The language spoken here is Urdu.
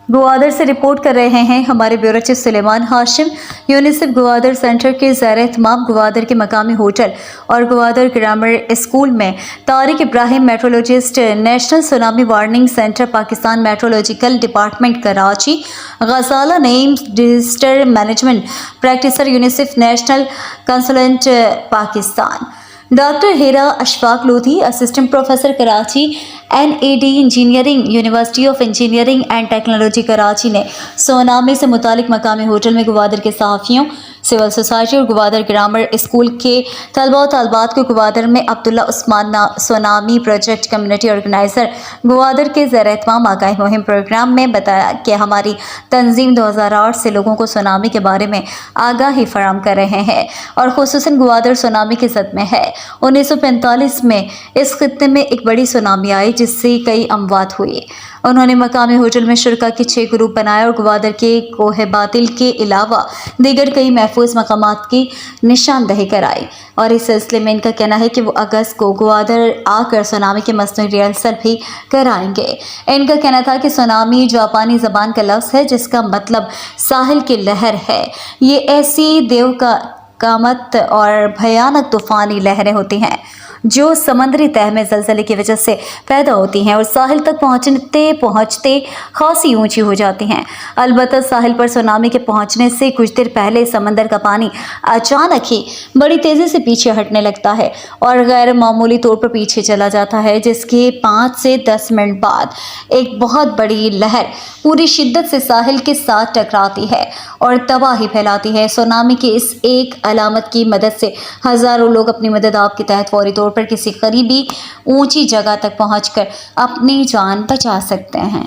گوادر سے رپورٹ کر رہے ہیں ہمارے بیورو چیف سلیمان ہاشم۔ یونیسیف گوادر سینٹر کے زیر اہتمام گوادر کے مقامی ہوٹل اور گوادر گرامر اسکول میں Tariq Ibrahim meteorologist, national tsunami warning centre Pakistan, meteorological department Karachi, Ghazala Naeem disaster management practitioner, UNICEF national consultant Pakistan, doctor Hira Ashfaq Lodhi, assistant professor Karachi, NAD engineering, university of engineering and technology Karachi نے سونامی سے متعلق مقامی ہوٹل میں گوادر کے صحافیوں، سول سوسائٹی اور گوادر گرامر اسکول کے طلباء و طالبات کو گوادر میں Abdullah Usman tsunami project community organizer Gwadar کے زیر اہتمام آگاہی مہم پروگرام میں بتایا کہ ہماری تنظیم 2008 سے لوگوں کو سونامی کے بارے میں آگاہی فراہم کر رہے ہیں اور خصوصاً گوادر سونامی کے صدمے ہے۔ 1945 میں اس خطے میں ایک بڑی سونامی آئی جس سے کئی اموات ہوئی۔ انہوں نے مقامی ہوٹل میں شرکا کے 6 گروپ بنائے اور گوادر کے کوہ باطل کے علاوہ دیگر کئی محفوظ مقامات کی نشاندہی کرائی، اور اس سلسلے میں ان کا کہنا ہے کہ وہ اگست کو گوادر آ کر سونامی کے مصنوعی ریہرسل بھی کرائیں گے۔ ان کا کہنا تھا کہ سونامی جاپانی زبان کا لفظ ہے جس کا مطلب ساحل کی لہر ہے۔ یہ ایسی دیو کا قامت اور بھیانک طوفانی لہریں ہوتی ہیں جو سمندری تہہ میں زلزلے کی وجہ سے پیدا ہوتی ہیں اور ساحل تک پہنچتے خاصی اونچی ہو جاتی ہیں۔ البتہ ساحل پر سونامی کے پہنچنے سے کچھ دیر پہلے سمندر کا پانی اچانک ہی بڑی تیزی سے پیچھے ہٹنے لگتا ہے اور غیر معمولی طور پر پیچھے چلا جاتا ہے، جس کے 5 سے 10 منٹ بعد ایک بہت بڑی لہر پوری شدت سے ساحل کے ساتھ ٹکراتی ہے اور تباہی پھیلاتی ہے۔ سونامی کی اس ایک علامت کی مدد سے ہزاروں لوگ اپنی مدد آپ کے تحت فوری طور پر کسی قریبی اونچی جگہ تک پہنچ کر اپنی جان بچا سکتے ہیں۔